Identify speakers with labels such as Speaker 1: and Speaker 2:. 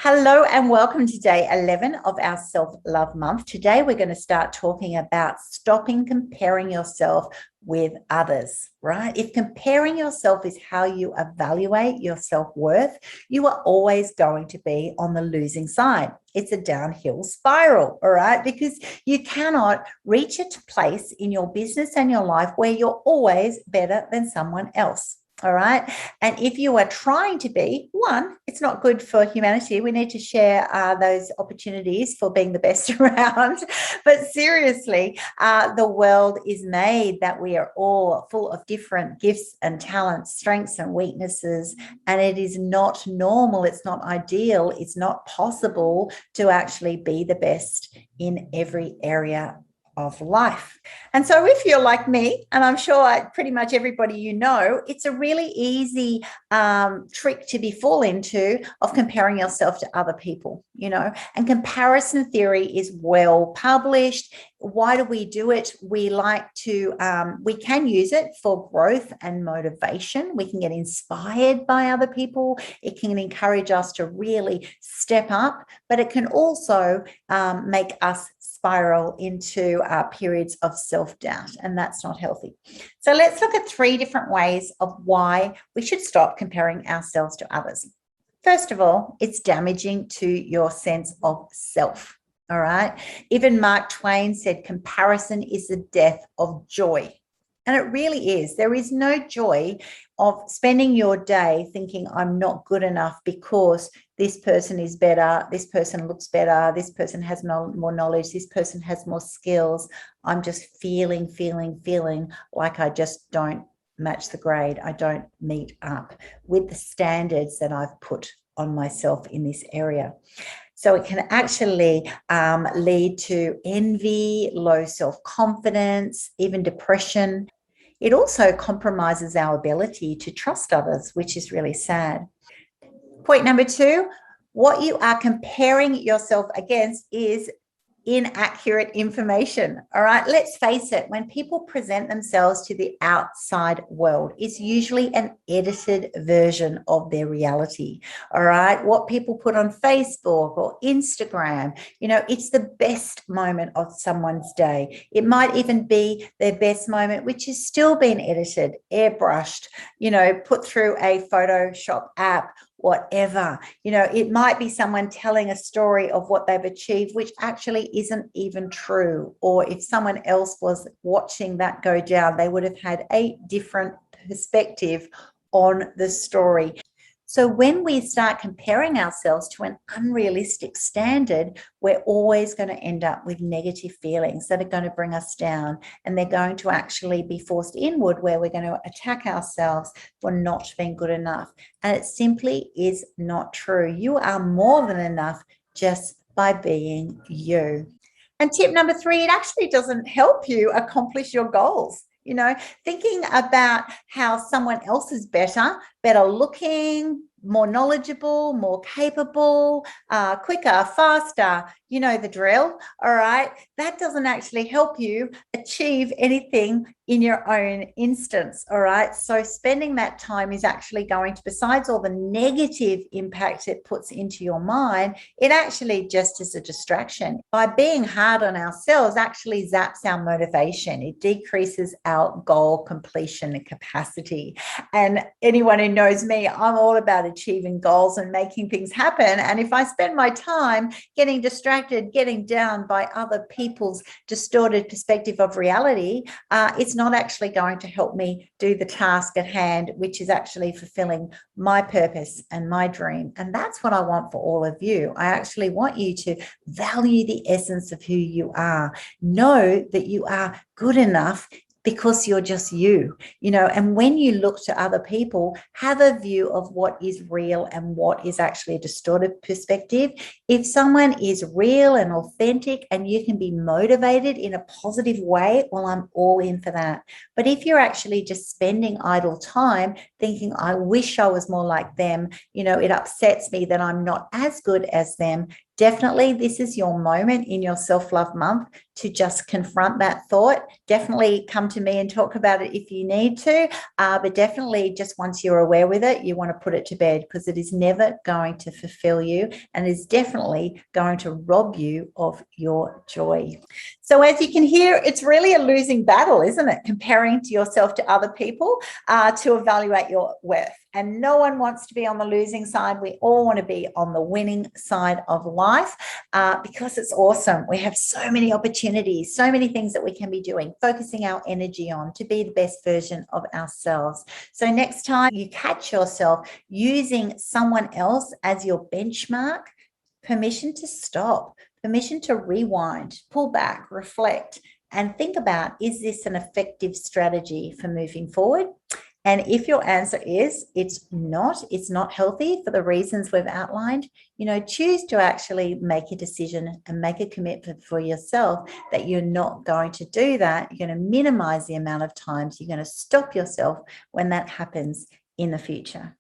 Speaker 1: Hello and welcome to day 11 of our self-love month. Today we're going to start talking about stopping comparing yourself with others, right? If comparing yourself is how you evaluate your self-worth, you are always going to be on the losing side. It's a downhill spiral, all right? Because you cannot reach a place in your business and your life where you're always better than someone else. All right. And if you are trying to be one, it's not good for humanity. We need to share those opportunities for being the best around. But seriously, the world is made that we are all full of different gifts and talents, strengths and weaknesses. And it is not normal. It's not ideal. It's not possible to actually be the best in every area of life. And so if you're like me, and I'm sure pretty much everybody you know, it's a really easy trick to fall into of comparing yourself to other people, and comparison theory is well published. Why do we do it? We can use it for growth and motivation. We can get inspired by other people. It can encourage us to really step up, but it can also make us spiral into periods of self-doubt, and that's not healthy. So let's look at 3 different ways of why we should stop comparing ourselves to others. First of all, it's damaging to your sense of self. All right. Even Mark Twain said comparison is the death of joy. And it really is. There is no joy of spending your day thinking I'm not good enough because this person is better, this person looks better, this person has more knowledge, this person has more skills. I'm just feeling like I just don't match the grade. I don't meet up with the standards that I've put on myself in this area. So it can actually lead to envy, low self-confidence, even depression. It also compromises our ability to trust others, which is really sad. Point number 2, what you are comparing yourself against is inaccurate information. All right, let's face it, when people present themselves to the outside world, it's usually an edited version of their reality. All right, what people put on Facebook or Instagram, it's the best moment of someone's day. It might even be their best moment, which is still being edited, airbrushed, put through a Photoshop app, whatever. It might be someone telling a story of what they've achieved, which actually isn't even true. Or if someone else was watching that go down, they would have had a different perspective on the story. So when we start comparing ourselves to an unrealistic standard, we're always going to end up with negative feelings that are going to bring us down, and they're going to actually be forced inward, where we're going to attack ourselves for not being good enough. And it simply is not true. You are more than enough just by being you. And tip number 3, it actually doesn't help you accomplish your goals. Thinking about how someone else is better looking, more knowledgeable, more capable, quicker, faster, the drill. All right. That doesn't actually help you achieve anything in your own instance. All right. So spending that time is actually going to, besides all the negative impact it puts into your mind, it actually just is a distraction. By being hard on ourselves actually zaps our motivation. It decreases our goal completion and capacity. And anyone who knows me, I'm all about achieving goals and making things happen. And if I spend my time getting distracted, getting down by other people's distorted perspective of reality, it's not actually going to help me do the task at hand, which is actually fulfilling my purpose and my dream. And that's what I want for all of you. I actually want you to value the essence of who you are. Know that you are good enough because you're just you, and when you look to other people, have a view of what is real and what is actually a distorted perspective. If someone is real and authentic and you can be motivated in a positive way, well, I'm all in for that. But if you're actually just spending idle time thinking, I wish I was more like them, it upsets me that I'm not as good as them, Definitely, this is your moment in your self-love month to just confront that thought. Definitely come to me and talk about it if you need to. But definitely, just once you're aware with it, you want to put it to bed, because it is never going to fulfill you and is definitely going to rob you of your joy. So as you can hear, it's really a losing battle, isn't it? Comparing to yourself to other people to evaluate your worth. And no one wants to be on the losing side. We all want to be on the winning side of life because it's awesome. We have so many opportunities, so many things that we can be doing, focusing our energy on to be the best version of ourselves. So next time you catch yourself using someone else as your benchmark, permission to stop, permission to rewind, pull back, reflect, and think about, is this an effective strategy for moving forward? And if your answer is it's not healthy for the reasons we've outlined, choose to actually make a decision and make a commitment for yourself that you're not going to do that. You're going to minimize the amount of times you're going to stop yourself when that happens in the future.